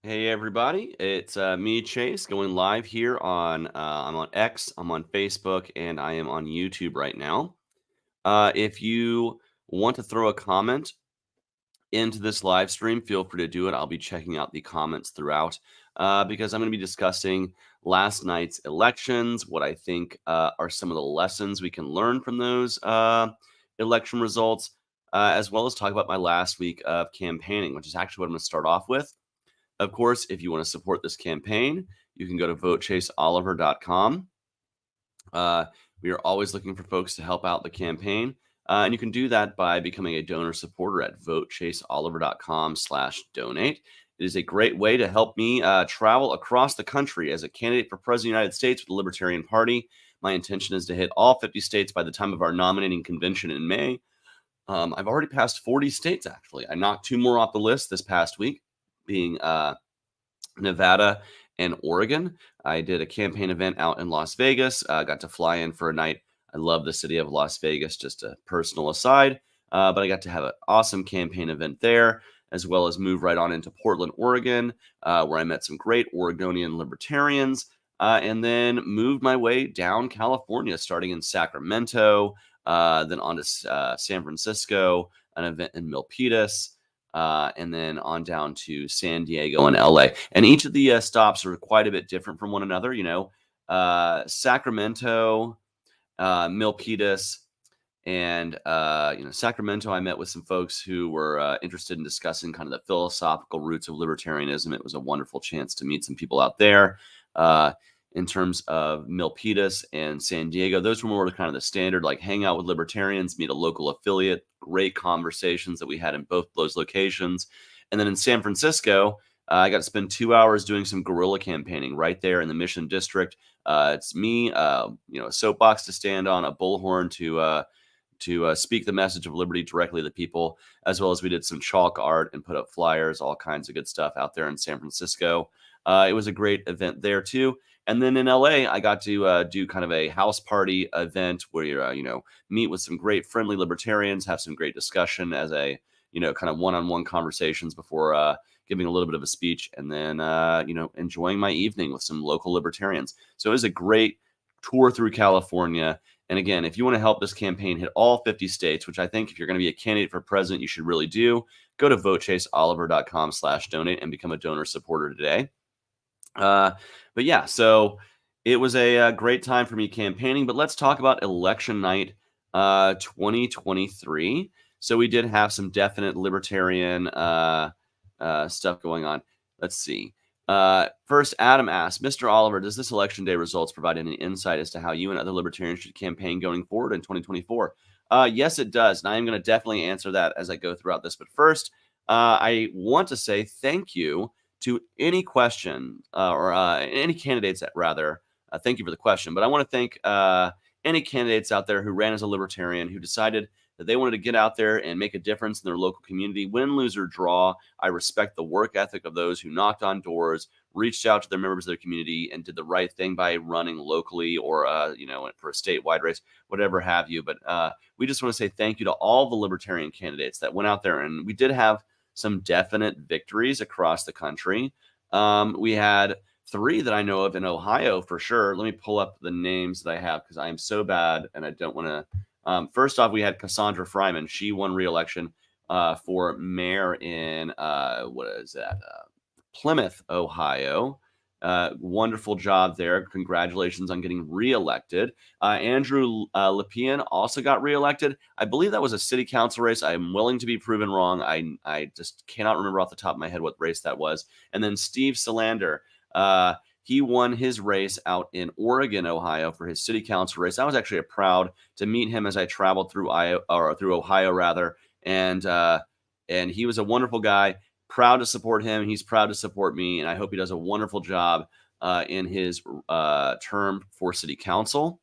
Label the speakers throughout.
Speaker 1: Hey everybody, it's me Chase going live here on I'm on X, I'm on Facebook, and I am on YouTube right now. If you want to throw a comment into this live stream, feel free to do it. I'll be checking out the comments throughout because I'm going to be discussing last night's elections, what I think are some of the lessons we can learn from those election results, as well as talk about my last week of campaigning, which is actually what I'm going to start off with. Of course, if you want to support this campaign, you can go to votechaseoliver.com. Uh, we are always looking for folks to help out the campaign. And you can do that by becoming a donor supporter at votechaseoliver.com/donate. It is a great way to help me travel across the country as a candidate for President of the United States with the Libertarian Party. My intention is to hit all 50 states by the time of our nominating convention in May. I've already passed 40 states, actually. I knocked two more off the list this past week, being Nevada and Oregon. I did a campaign event out in Las Vegas. Got to fly in for a night. I love the city of Las Vegas, just a personal aside. But I got to have an awesome campaign event there, as well as move right on into Portland, Oregon, where I met some great Oregonian libertarians, and then moved my way down California, starting in Sacramento, then on to San Francisco, an event in Milpitas, and then on down to San Diego and LA. And each of the stops are quite a bit different from one another. Sacramento, Milpitas, and Sacramento. I met with some folks who were interested in discussing kind of the philosophical roots of libertarianism. It was a wonderful chance to meet some people out there. In terms of Milpitas and San Diego, those were more kind of the standard, like hang out with libertarians, meet a local affiliate. Great conversations that we had in both those locations. And then in San Francisco, I got to spend 2 hours doing some guerrilla campaigning right there in the Mission District. It's me, a soapbox to stand on, a bullhorn to speak the message of liberty directly to people, as well as we did some chalk art and put up flyers, all kinds of good stuff out there in San Francisco. It was a great event there too. And then in LA, I got to do kind of a house party event where you meet with some great friendly libertarians, have some great discussion as a kind of one-on-one conversations before giving a little bit of a speech, and then enjoying my evening with some local libertarians. So it was a great tour through California. And again, if you want to help this campaign hit all 50 states, which I think if you're going to be a candidate for president, you should really do, go to votechaseoliver.com/donate and become a donor supporter today. But yeah, so it was a great time for me campaigning. But let's talk about election night 2023. So we did have some definite libertarian stuff going on. Let's see. First, Adam asked, Mr. Oliver, does this election day results provide any insight as to how you and other libertarians should campaign going forward in 2024? Yes, it does. And I am going to definitely answer that as I go throughout this. But first, I want to say thank you to any question or any candidates that rather. Thank you for the question. But I want to thank any candidates out there who ran as a libertarian, who decided that they wanted to get out there and make a difference in their local community. Win, lose, or draw, I respect the work ethic of those who knocked on doors, reached out to their members of their community, and did the right thing by running locally or, for a statewide race, whatever have you. But we just want to say thank you to all the libertarian candidates that went out there. And we did have some definite victories across the country. We had 3 that I know of in Ohio for sure. Let me pull up the names that I have because I am so bad and I don't want to. First off, we had Cassandra Fryman. She won re-election for mayor in Plymouth, Ohio. Wonderful job there. Congratulations on getting reelected. Andrew Lepian also got reelected. I believe that was a city council race. I am willing to be proven wrong. I just cannot remember off the top of my head what race that was. And then Steve Salander, he won his race out in Oregon, Ohio for his city council race. I was actually proud to meet him as I traveled through Ohio rather. And he was a wonderful guy. Proud to support him. He's proud to support me, and I hope he does a wonderful job in his term for city council,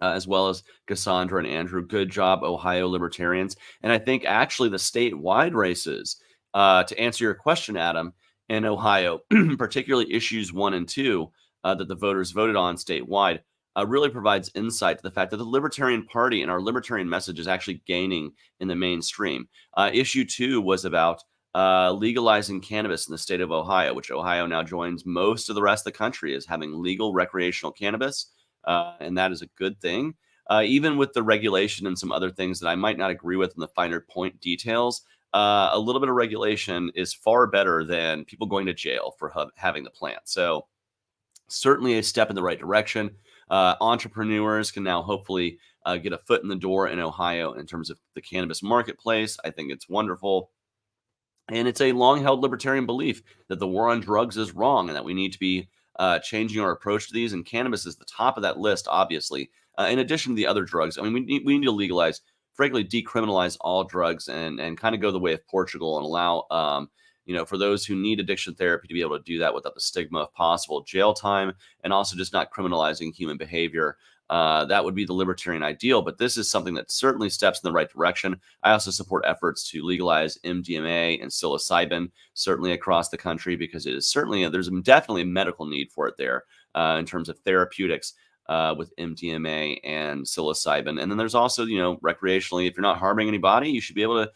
Speaker 1: as well as Cassandra and Andrew. Good job, Ohio libertarians. And I think actually the statewide races, to answer your question, Adam, in Ohio, particularly issues 1 and 2 that the voters voted on statewide, really provides insight to the fact that the Libertarian Party and our libertarian message is actually gaining in the mainstream. Issue 2 was about legalizing cannabis in the state of Ohio, which Ohio now joins most of the rest of the country as having legal recreational cannabis. And that is a good thing. Even with the regulation and some other things that I might not agree with in the finer point details, a little bit of regulation is far better than people going to jail for having the plant. So certainly a step in the right direction. Entrepreneurs can now hopefully get a foot in the door in Ohio in terms of the cannabis marketplace. I think it's wonderful. And it's a long held libertarian belief that the war on drugs is wrong and that we need to be changing our approach to these. And cannabis is the top of that list, obviously. In addition to the other drugs, I mean, we need to legalize, frankly, decriminalize all drugs and kind of go the way of Portugal and allow, for those who need addiction therapy to be able to do that without the stigma of possible jail time and also just not criminalizing human behavior. That would be the libertarian ideal, but this is something that certainly steps in the right direction. I also support efforts to legalize MDMA and psilocybin, certainly across the country, because it is certainly there's definitely a medical need for it there in terms of therapeutics with MDMA and psilocybin. And then there's also, recreationally, if you're not harming anybody, you should be able to,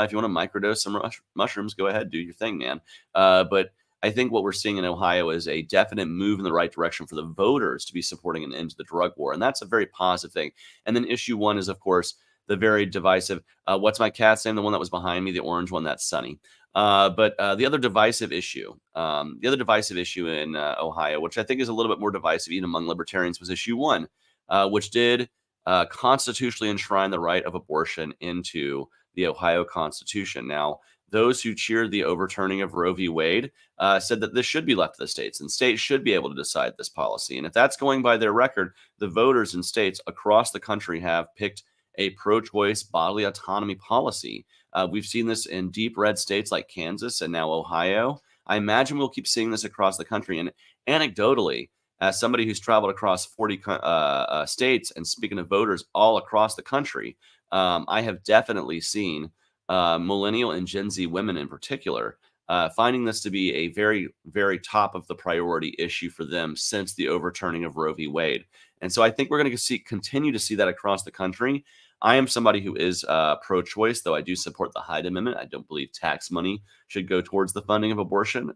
Speaker 1: if you want to microdose some mushrooms, go ahead, do your thing, man. But I think what we're seeing in Ohio is a definite move in the right direction for the voters to be supporting an end to the drug war. And that's a very positive thing. And then issue one is, of course, the very divisive, what's my cat's name? The one that was behind me, the orange one, that's Sunny. But the other divisive issue in Ohio, which I think is a little bit more divisive even among libertarians, was issue one, which did constitutionally enshrine the right of abortion into the Ohio Constitution. Now, those who cheered the overturning of Roe v. Wade said that this should be left to the states and states should be able to decide this policy. And if that's going by their record, the voters in states across the country have picked a pro-choice bodily autonomy policy. We've seen this in deep red states like Kansas and now Ohio. I imagine we'll keep seeing this across the country. And anecdotally, as somebody who's traveled across 40 states and speaking of voters all across the country, I have definitely seen millennial and Gen Z women in particular, finding this to be a very, very top of the priority issue for them since the overturning of Roe v. Wade. And so I think we're going to continue to see that across the country. I am somebody who is pro-choice, though I do support the Hyde Amendment. I don't believe tax money should go towards the funding of abortion.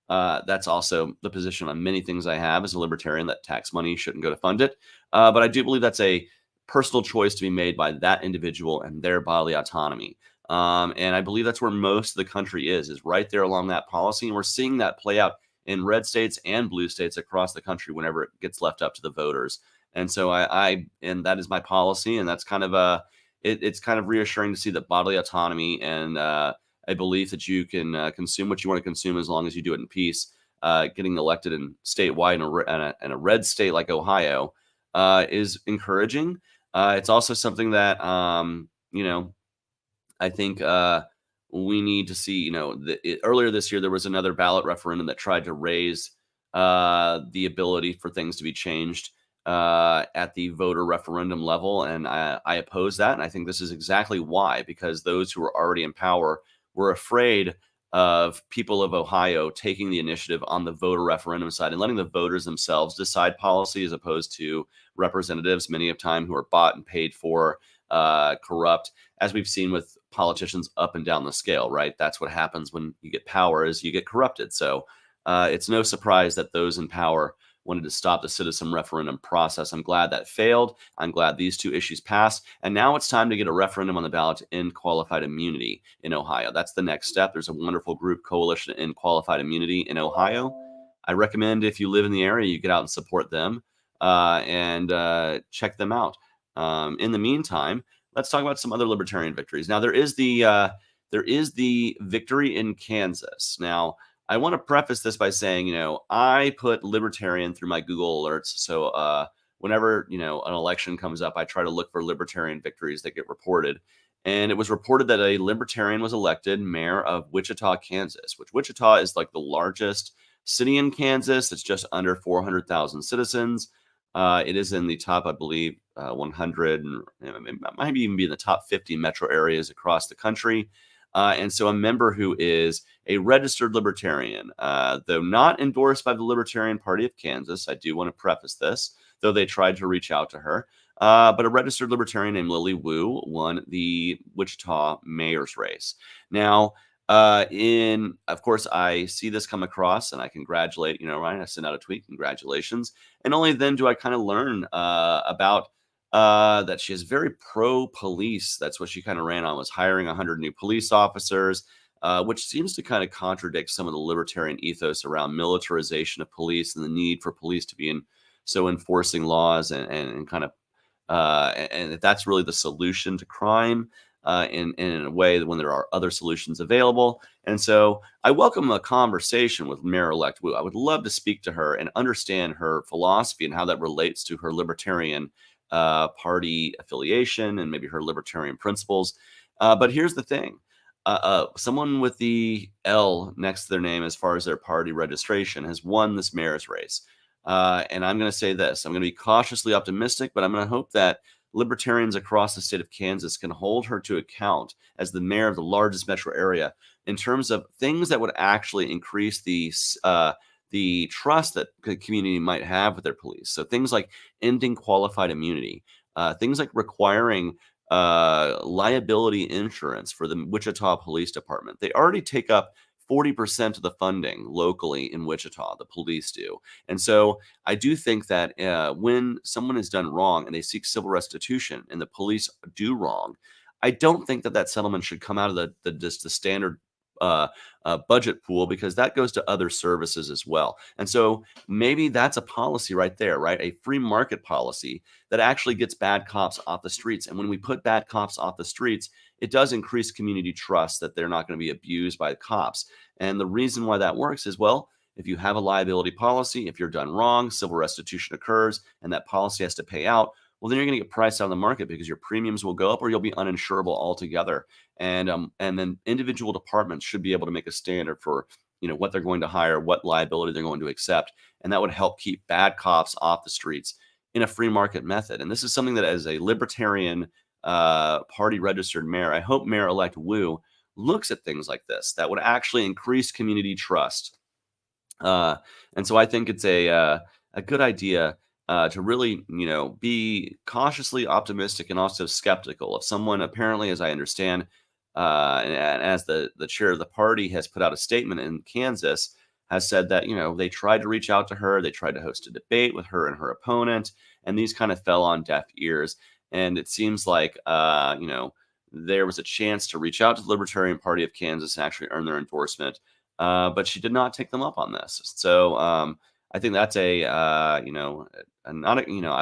Speaker 1: That's also the position on many things I have as a libertarian, that tax money shouldn't go to fund it. But I do believe that's a personal choice to be made by that individual and their bodily autonomy. And I believe that's where most of the country is right there along that policy. And we're seeing that play out in red states and blue states across the country whenever it gets left up to the voters. And so and that is my policy. And that's kind of it's kind of reassuring to see that bodily autonomy and a belief that you can consume what you want to consume as long as you do it in peace, getting elected in statewide in a red state like Ohio is encouraging. It's also something that, I think we need to see, earlier this year, there was another ballot referendum that tried to raise the ability for things to be changed at the voter referendum level. And I oppose that. And I think this is exactly why, because those who were already in power were afraid of people of Ohio taking the initiative on the voter referendum side and letting the voters themselves decide policy as opposed to representatives, many of time who are bought and paid for, corrupt, as we've seen with politicians up and down the scale, right? That's what happens when you get power, is you get corrupted. So it's no surprise that those in power wanted to stop the citizen referendum process. I'm glad that failed. I'm glad these two issues passed. And now it's time to get a referendum on the ballot to end qualified immunity in Ohio. That's the next step. There's a wonderful group, Coalition to End Qualified Immunity in Ohio. I recommend if you live in the area, you get out and support them and check them out. In the meantime, let's talk about some other libertarian victories. Now, there is the victory in Kansas. Now, I want to preface this by saying, I put libertarian through my Google alerts. So whenever, an election comes up, I try to look for libertarian victories that get reported. And it was reported that a libertarian was elected mayor of Wichita, Kansas, which Wichita is like the largest city in Kansas. It's just under 400,000 citizens. It is in the top, I believe, 100, and it might even be in the top 50 metro areas across the country. And so a member who is a registered libertarian, though not endorsed by the Libertarian Party of Kansas, I do want to preface this, though they tried to reach out to her, but a registered libertarian named Lily Wu won the Wichita mayor's race. Now, Of course, I see this come across and I congratulate, right? I send out a tweet, congratulations. And only then do I kind of learn about that she is very pro police. That's what she kind of ran on, was hiring 100 new police officers, which seems to kind of contradict some of the libertarian ethos around militarization of police and the need for police to be enforcing laws and kind of and if that's really the solution to crime in a way that when there are other solutions available. And so I welcome a conversation with Mayor-elect Wu. I would love to speak to her and understand her philosophy and how that relates to her libertarian party affiliation and maybe her libertarian principles. But here's the thing. Someone with the L next to their name as far as their party registration has won this mayor's race. And I'm going to say this. I'm going to be cautiously optimistic, but I'm going to hope that libertarians across the state of Kansas can hold her to account as the mayor of the largest metro area in terms of things that would actually increase the trust that the community might have with their police. So things like ending qualified immunity, things like requiring liability insurance for the Wichita Police Department. They already take up 40% of the funding locally in Wichita, the police do. And so I do think that when someone has done wrong and they seek civil restitution and the police do wrong, I don't think that that settlement should come out of just the standard budget pool, because that goes to other services as well. And so maybe that's a policy right there, right? A free market policy that actually gets bad cops off the streets. And when we put bad cops off the streets, it does increase community trust that they're not going to be abused by the cops. And the reason why that works is, well, if you have a liability policy, if you're done wrong, civil restitution occurs, and that policy has to pay out, well, then you're going to get priced out of the market because your premiums will go up or you'll be uninsurable altogether. And then individual departments should be able to make a standard for what they're going to hire, what liability they're going to accept, and that would help keep bad cops off the streets in a free market method. And this is something that, as a libertarian party registered mayor, I hope Mayor-elect Wu looks at things like this that would actually increase community trust. And so I think it's a good idea to really, be cautiously optimistic and also skeptical of someone. Apparently, as I understand, and as the chair of the party has put out a statement in Kansas, has said that they tried to reach out to her, they tried to host a debate with her and her opponent, and these kind of fell on deaf ears. And it seems like there was a chance to reach out to the Libertarian Party of Kansas and actually earn their endorsement, but she did not take them up on this. So I think that's I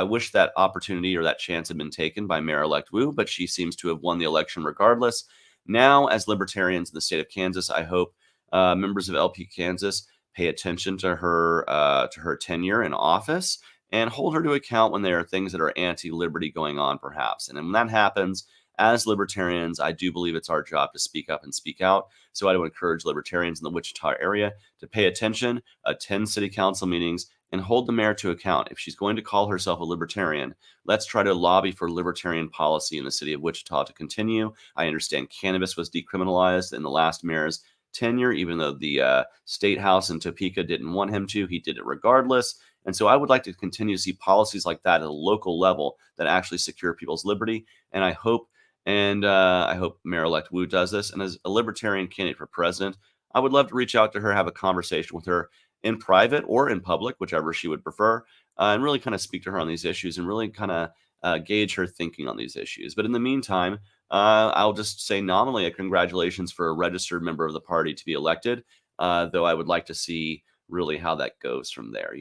Speaker 1: wish that opportunity or that chance had been taken by Mayor-elect Wu, but she seems to have won the election regardless. Now, as libertarians in the state of Kansas, I hope members of LP Kansas pay attention to her tenure in office and hold her to account when there are things that are anti-liberty going on, perhaps. And when that happens, as libertarians, I do believe it's our job to speak up and speak out. So I would encourage libertarians in the Wichita area to pay attention, attend city council meetings, and hold the mayor to account. If she's going to call herself a libertarian, let's try to lobby for libertarian policy in the city of Wichita to continue. I understand cannabis was decriminalized in the last mayor's tenure, even though the state house in Topeka didn't want him to. He did it regardless. And so I would like to continue to see policies like that at a local level that actually secure people's liberty. And I hope Mayor-elect Wu does this. And as a libertarian candidate for president, I would love to reach out to her, have a conversation with her in private or in public, whichever she would prefer, and really kind of speak to her on these issues and really kind of gauge her thinking on these issues. But in the meantime, I'll just say nominally a congratulations for a registered member of the party to be elected, though I would like to see really how that goes from there,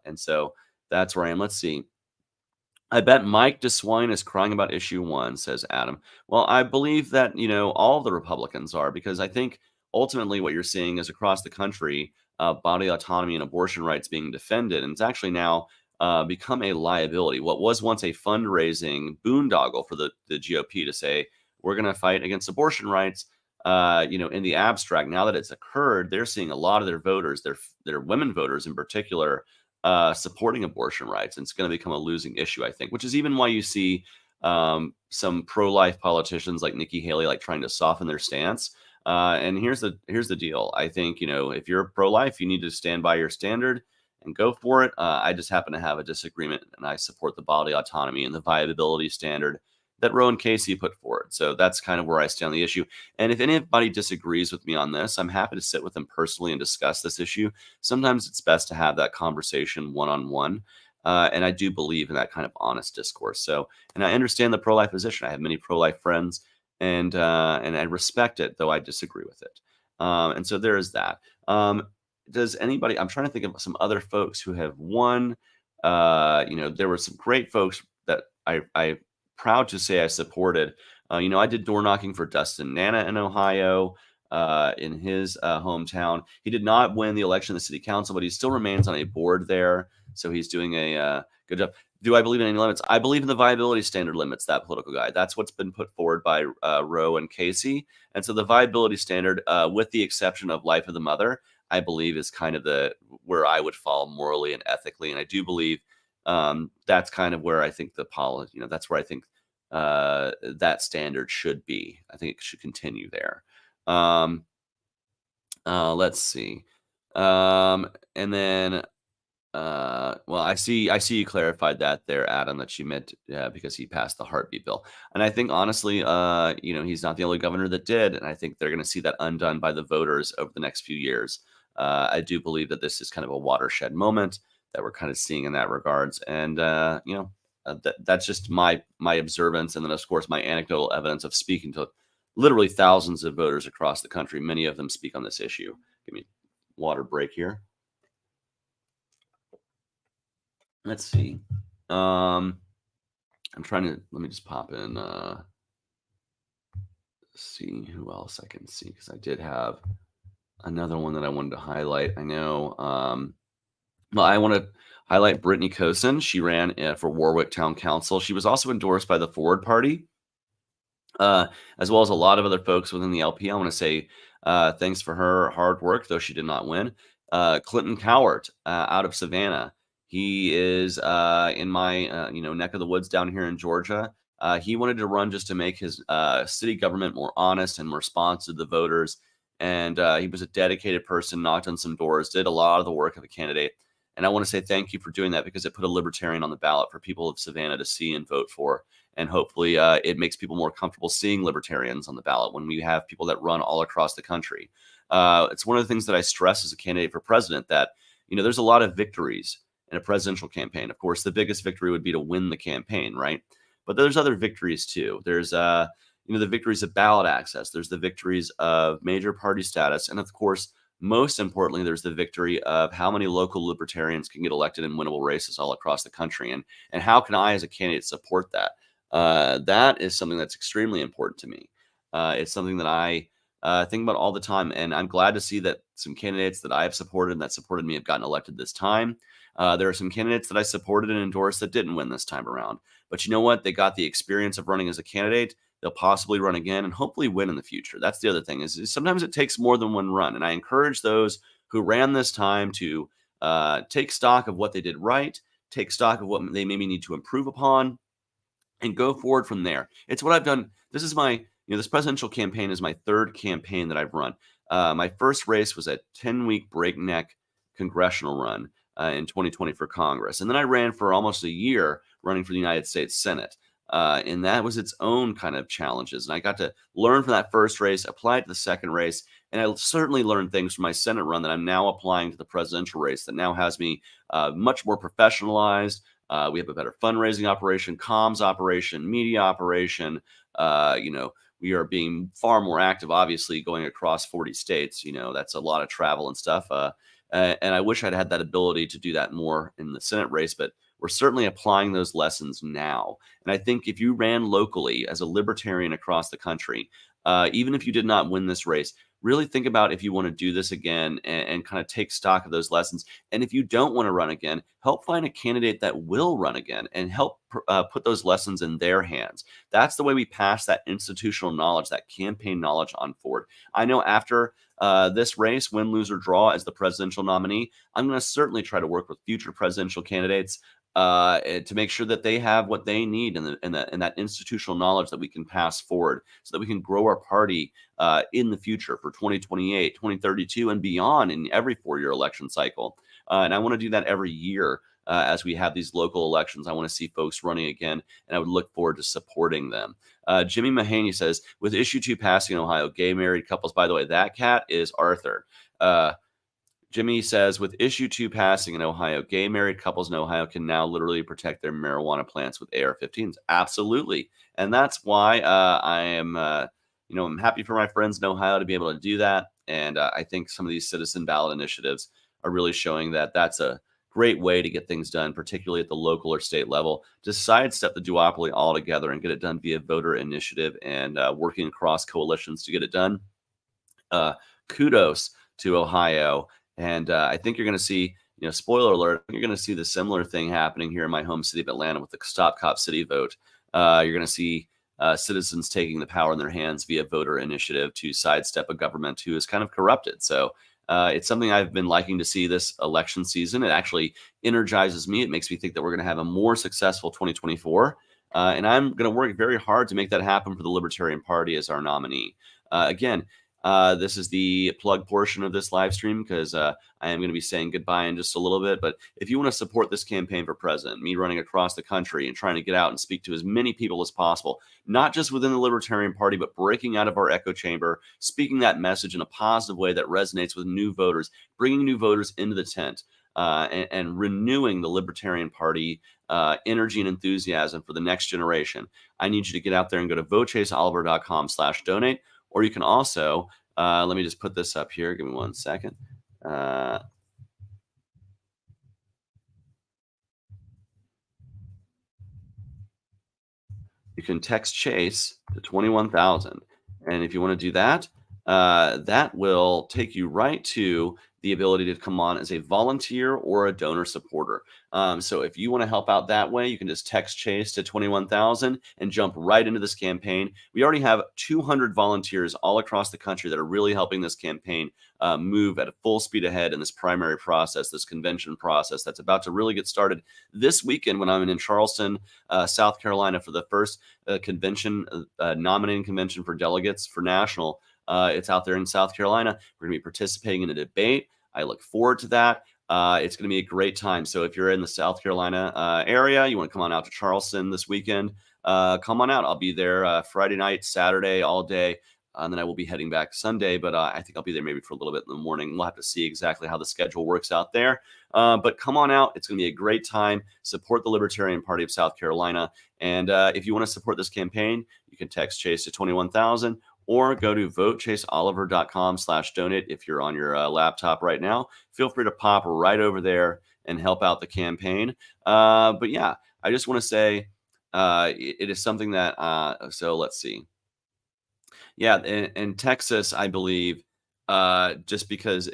Speaker 1: and so that's where I am. Let's see. I bet Mike DeSwine is crying about issue 1, says Adam. Well, I believe that, all the Republicans are, because I think ultimately what you're seeing is across the country, body autonomy and abortion rights being defended. And it's actually now become a liability. What was once a fundraising boondoggle for the GOP to say, we're going to fight against abortion rights, in the abstract, now that it's occurred, they're seeing a lot of their voters, their women voters in particular, supporting abortion rights. And it's going to become a losing issue, I think, which is even why you see some pro-life politicians like Nikki Haley trying to soften their stance. And here's the deal. I think, if you're pro-life, you need to stand by your standard and go for it. I just happen to have a disagreement, and I support the body autonomy and the viability standard that Roe and Casey put forward. So that's kind of where I stand on the issue. And if anybody disagrees with me on this, I'm happy to sit with them personally and discuss this issue. Sometimes it's best to have that conversation one-on-one. And I do believe in that kind of honest discourse. So, and I understand the pro-life position. I have many pro-life friends, and I respect it, though I disagree with it. And so there is that. Does anybody? I'm trying to think of some other folks who have won. There were some great folks that I proud to say I supported. I did door knocking for Dustin Nana in Ohio, in his hometown. He did not win the election of the city council, but he still remains on a board there. So he's doing a good job. Do I believe in any limits? I believe in the viability standard limits, that political guide. That's what's been put forward by Roe and Casey. And so the viability standard, with the exception of life of the mother, I believe is kind of where I would fall morally and ethically. And I do believe that's kind of where I think that's where I think that standard should be. I think it should continue there. Let's see. And then, well, I see you clarified that there, Adam, that you meant because he passed the heartbeat bill. And I think honestly, he's not the only governor that did. And I think they're going to see that undone by the voters over the next few years. I do believe that this is kind of a watershed moment that we're kind of seeing in that regards. And, that's just my observance. And then, of course, my anecdotal evidence of speaking to literally thousands of voters across the country. Many of them speak on this issue. Give me a water break here. Let's see. I'm trying to, let me just pop in, see who else I can see, because I did have another one that I wanted to highlight. I know, well, I want to highlight Brittany Kosen. She ran for Warwick Town Council. She was also endorsed by the Forward Party, as well as a lot of other folks within the LP. I want to say thanks for her hard work, though she did not win. Clinton Cowart out of Savannah. He is in my neck of the woods down here in Georgia. He wanted to run just to make his city government more honest and responsive to the voters. And he was a dedicated person, knocked on some doors, did a lot of the work of a candidate. And I want to say thank you for doing that, because it put a libertarian on the ballot for people of Savannah to see and vote for. And hopefully it makes people more comfortable seeing libertarians on the ballot when we have people that run all across the country. It's one of the things that I stress as a candidate for president, that, there's a lot of victories in a presidential campaign. Of course, the biggest victory would be to win the campaign, right? But there's other victories too. There's, the victories of ballot access. There's the victories of major party status. And of course, most importantly, there's the victory of how many local libertarians can get elected in winnable races all across the country. And how can I, as a candidate, support that? That is something that's extremely important to me. It's something that I think about all the time. And I'm glad to see that some candidates that I have supported and that supported me have gotten elected this time. There are some candidates that I supported and endorsed that didn't win this time around. But you know what? They got the experience of running as a candidate. They'll possibly run again and hopefully win in the future. That's the other thing, is sometimes it takes more than one run. And I encourage those who ran this time to take stock of what they did right, take stock of what they maybe need to improve upon, and go forward from there. It's what I've done. This is my, this presidential campaign is my third campaign that I've run. My first race was a 10-week breakneck congressional run in 2020 for Congress. And then I ran for almost a year running for the United States Senate. And that was its own kind of challenges. And I got to learn from that first race, apply it to the second race. And I certainly learned things from my Senate run that I'm now applying to the presidential race, that now has me much more professionalized. We have a better fundraising operation, comms operation, media operation. We are being far more active, obviously, going across 40 states. That's a lot of travel and stuff. And I wish I'd had that ability to do that more in the Senate race, but we're certainly applying those lessons now. And I think if you ran locally as a libertarian across the country, even if you did not win this race, really think about if you want to do this again, and kind of take stock of those lessons. And if you don't want to run again, help find a candidate that will run again and help put those lessons in their hands. That's the way we pass that institutional knowledge, that campaign knowledge on forward. I know after this race, win, lose, or draw as the presidential nominee, I'm going to certainly try to work with future presidential candidates to make sure that they have what they need and that institutional knowledge that we can pass forward, so that we can grow our party in the future for 2028, 2032, and beyond in every 4-year election cycle. And I want to do that every year. as we have these local elections. I want to see folks running again, and I would look forward to supporting them. Jimmy Mahaney says, with issue 2 passing in Ohio, gay married couples, by the way, that cat is Arthur. Jimmy says, with issue 2 passing in Ohio, gay married couples in Ohio can now literally protect their marijuana plants with AR-15s. Absolutely. And that's why I am, I'm happy for my friends in Ohio to be able to do that. And I think some of these citizen ballot initiatives are really showing that that's a great way to get things done, particularly at the local or state level, to sidestep the duopoly altogether and get it done via voter initiative and working across coalitions to get it done. Kudos to Ohio. And I think you're going to see, spoiler alert, you're going to see the similar thing happening here in my home city of Atlanta with the Stop Cop City vote. You're going to see citizens taking the power in their hands via voter initiative to sidestep a government who is kind of corrupted. So it's something I've been liking to see this election season. It actually energizes me. It makes me think that we're going to have a more successful 2024. And I'm going to work very hard to make that happen for the Libertarian Party as our nominee. Again, this is the plug portion of this live stream because I am going to be saying goodbye in just a little bit. But if you want to support this campaign for president, me running across the country and trying to get out and speak to as many people as possible, not just within the Libertarian Party, but breaking out of our echo chamber, speaking that message in a positive way that resonates with new voters, bringing new voters into the tent, and renewing the Libertarian Party energy and enthusiasm for the next generation, I need you to get out there and go to votechaseoliver.com/donate. Or you can also, let me just put this up here. Give me 1 second. You can text Chase to 21,000. And if you want to do that, that will take you right to the ability to come on as a volunteer or a donor supporter. So if you want to help out that way, you can just text Chase to 21,000 and jump right into this campaign. We already have 200 volunteers all across the country that are really helping this campaign move at a full speed ahead in this primary process, this convention process that's about to really get started this weekend when I'm in Charleston, South Carolina for the first convention, nominating convention for delegates for national. It's out there in South Carolina. We're going to be participating in a debate. I look forward to that. It's going to be a great time. So if you're in the South Carolina area, you want to come on out to Charleston this weekend, come on out. I'll be there Friday night, Saturday, all day. And then I will be heading back Sunday, but I think I'll be there maybe for a little bit in the morning. We'll have to see exactly how the schedule works out there. But come on out. It's going to be a great time. Support the Libertarian Party of South Carolina. And if you want to support this campaign, you can text Chase to 21,000 or go to votechaseoliver.com/donate. If you're on your laptop right now, feel free to pop right over there and help out the campaign. But yeah, I just want to say it is something that, so let's see. Yeah, in Texas, I believe, just because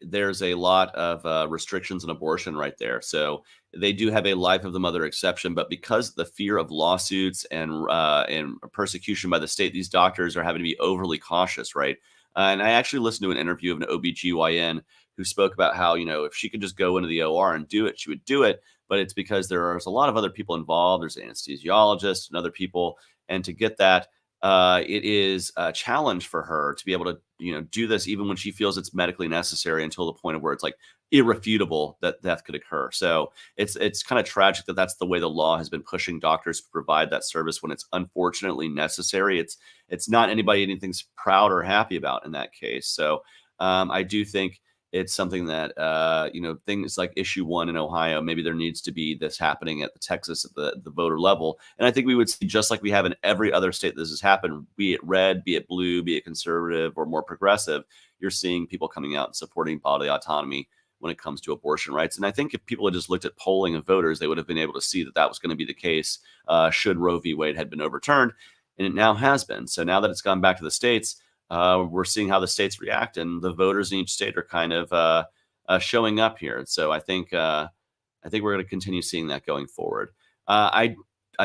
Speaker 1: there's a lot of restrictions on abortion right there. So they do have a life of the mother exception, but because of the fear of lawsuits and persecution by the state, these doctors are having to be overly cautious, right? And I actually listened to an interview of an OBGYN who spoke about how, if she could just go into the OR and do it, she would do it. But it's because there's a lot of other people involved. There's anesthesiologists and other people. And to get that, it is a challenge for her to be able to, do this even when she feels it's medically necessary until the point of where it's like irrefutable that death could occur. So it's kind of tragic that that's the way the law has been pushing doctors to provide that service when it's unfortunately necessary. It's not anybody anything's proud or happy about in that case. So I do think it's something that, things like issue 1 in Ohio, maybe there needs to be this happening at the Texas, at the voter level. And I think we would see, just like we have in every other state this has happened, be it red, be it blue, be it conservative or more progressive, you're seeing people coming out and supporting bodily autonomy when it comes to abortion rights. And I think if people had just looked at polling of voters, they would have been able to see that that was going to be the case should Roe v. Wade had been overturned. And it now has been. So now that it's gone back to the states, we're seeing how the states react, and the voters in each state are kind of showing up here. And so I think we're going to continue seeing that going forward. I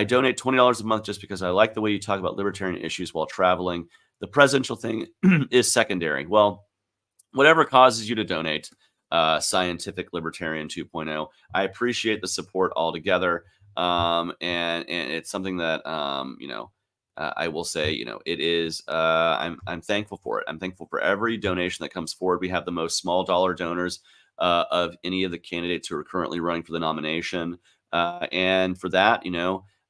Speaker 1: donate $20 a month just because I like the way you talk about libertarian issues while traveling. The presidential thing is secondary. Well, whatever causes you to donate, Scientific Libertarian 2.0, I appreciate the support altogether. And it's something that, I will say, it is, I'm thankful for it. I'm thankful for every donation that comes forward. We have the most small dollar donors of any of the candidates who are currently running for the nomination. And for that,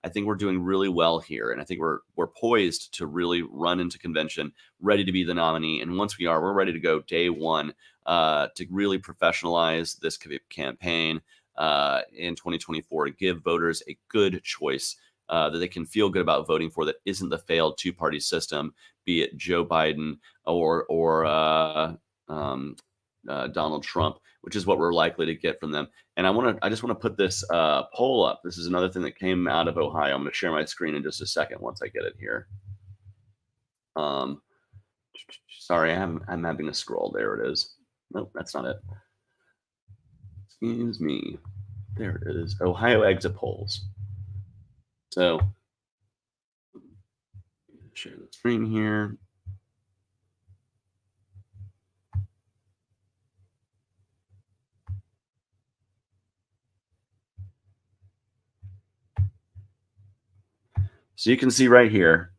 Speaker 1: I think we're doing really well here, and I think we're poised to really run into convention ready to be the nominee. And once we are, we're ready to go day one to really professionalize this campaign in 2024 to give voters a good choice that they can feel good about voting for, that isn't the failed two-party system, be it Joe Biden or Donald Trump, which is what we're likely to get from them. And I just want to put this poll up. This is another thing that came out of Ohio. I'm going to share my screen in just a second once I get it here. Sorry, I'm having to scroll. There it is. Nope, that's not it. Excuse me. There it is. Ohio exit polls. So share the screen here. So you can see right here,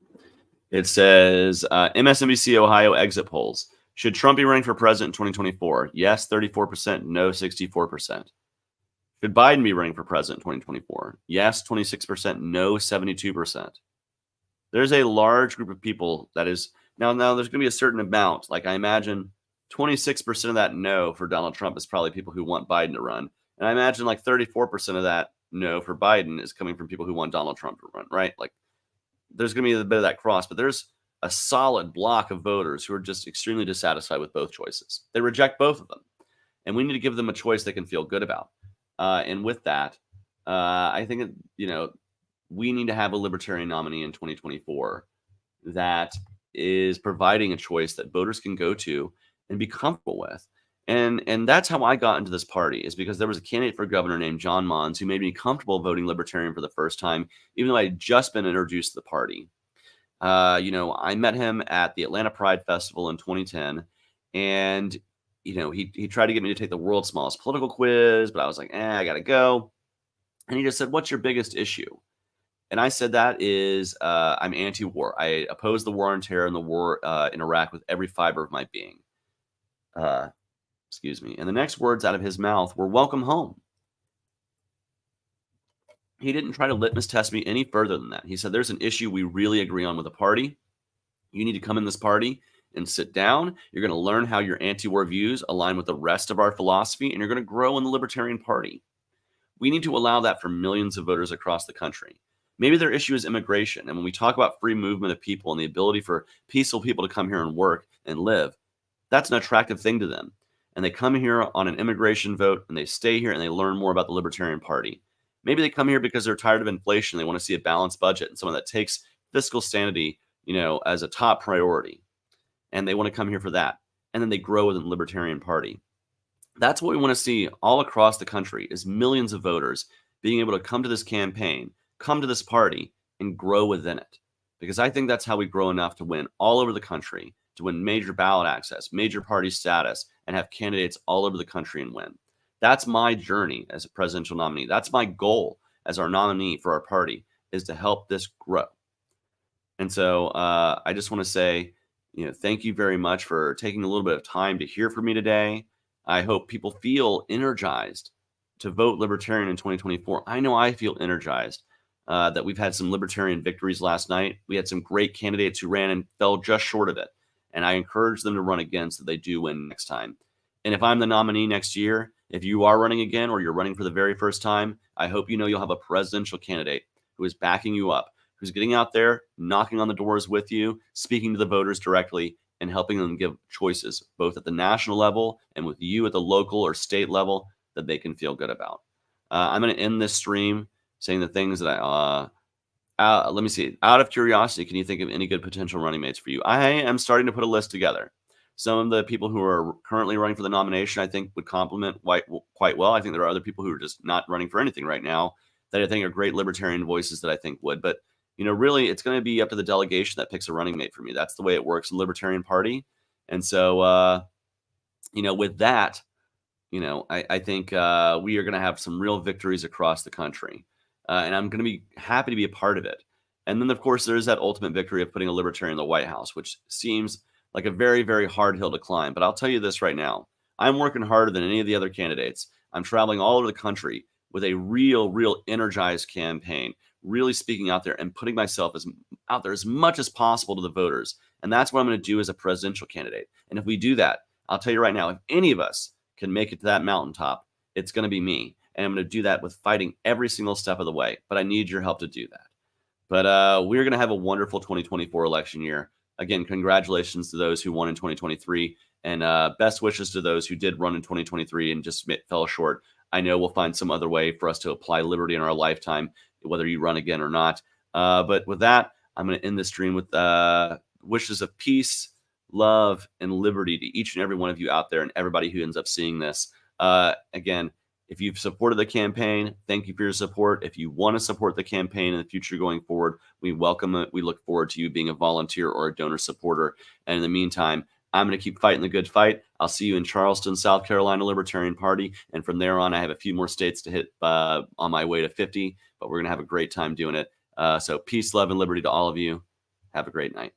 Speaker 1: it says MSNBC Ohio exit polls. Should Trump be running for president in 2024? Yes, 34%. No, 64%. Should Biden be running for president in 2024? Yes, 26%. No, 72%. There's a large group of people that is now there's going to be a certain amount. Like I imagine 26% of that no for Donald Trump is probably people who want Biden to run. And I imagine like 34% of that no for Biden is coming from people who want Donald Trump to run, right? Like there's going to be a bit of that cross, but there's a solid block of voters who are just extremely dissatisfied with both choices. They reject both of them. And we need to give them a choice they can feel good about. And with that, I think, we need to have a libertarian nominee in 2024 that is providing a choice that voters can go to and be comfortable with. And that's how I got into this party, is because there was a candidate for governor named John Mons who made me comfortable voting libertarian for the first time, even though I had just been introduced to the party. I met him at the Atlanta Pride Festival in 2010, and he tried to get me to take the world's smallest political quiz, but I was like, I gotta go. And he just said, "What's your biggest issue?" And I said, that is, I'm anti-war. I oppose the war on terror and the war in Iraq with every fiber of my being. Excuse me. And the next words out of his mouth were, "Welcome home." He didn't try to litmus test me any further than that. He said, "There's an issue we really agree on with the party. You need to come in this party and sit down. You're going to learn how your anti-war views align with the rest of our philosophy, and you're going to grow in the Libertarian Party." We need to allow that for millions of voters across the country. Maybe their issue is immigration. And when we talk about free movement of people and the ability for peaceful people to come here and work and live, that's an attractive thing to them. And they come here on an immigration vote, and they stay here and they learn more about the Libertarian Party. Maybe they come here because they're tired of inflation. They want to see a balanced budget and someone that takes fiscal sanity, as a top priority. And they want to come here for that. And then they grow within the Libertarian Party. That's what we want to see all across the country, is millions of voters being able to come to this campaign, come to this party, and grow within it. Because I think that's how we grow enough to win all over the country, to win major ballot access, major party status, and have candidates all over the country and win. That's my journey as a presidential nominee. That's my goal as our nominee for our party, is to help this grow. And so I just want to say, thank you very much for taking a little bit of time to hear from me today. I hope people feel energized to vote Libertarian in 2024. I know I feel energized that we've had some Libertarian victories last night. We had some great candidates who ran and fell just short of it. And I encourage them to run again so they do win next time. And if I'm the nominee next year, if you are running again or you're running for the very first time, I hope you'll have a presidential candidate who is backing you up, who's getting out there, knocking on the doors with you, speaking to the voters directly, and helping them give choices, both at the national level and with you at the local or state level, that they can feel good about. I'm going to end this stream saying the things that let me see. Out of curiosity, can you think of any good potential running mates for you? I am starting to put a list together. Some of the people who are currently running for the nomination, I think, would complement quite well. I think there are other people who are just not running for anything right now that I think are great libertarian voices that I think would. But, really, it's going to be up to the delegation that picks a running mate for me. That's the way it works in the Libertarian Party. And so, with that, I think we are going to have some real victories across the country. And I'm going to be happy to be a part of it. And then, of course, there's that ultimate victory of putting a libertarian in the White House, which seems like a very, very hard hill to climb. But I'll tell you this right now. I'm working harder than any of the other candidates. I'm traveling all over the country with a real energized campaign, really speaking out there and putting myself out there as much as possible to the voters. And that's what I'm going to do as a presidential candidate. And if we do that, I'll tell you right now, if any of us can make it to that mountaintop, it's going to be me. And I'm going to do that with fighting every single step of the way. But I need your help to do that. But we're going to have a wonderful 2024 election year. Again, congratulations to those who won in 2023, and best wishes to those who did run in 2023 and just fell short. I know we'll find some other way for us to apply liberty in our lifetime, whether you run again or not. But with that, I'm going to end this stream with wishes of peace, love, and liberty to each and every one of you out there and everybody who ends up seeing this. Again, if you've supported the campaign, thank you for your support. If you want to support the campaign in the future going forward, we welcome it. We look forward to you being a volunteer or a donor supporter. And in the meantime, I'm going to keep fighting the good fight. I'll see you in Charleston, South Carolina Libertarian Party. And from there on, I have a few more states to hit on my way to 50, but we're going to have a great time doing it. So peace, love, and liberty to all of you. Have a great night.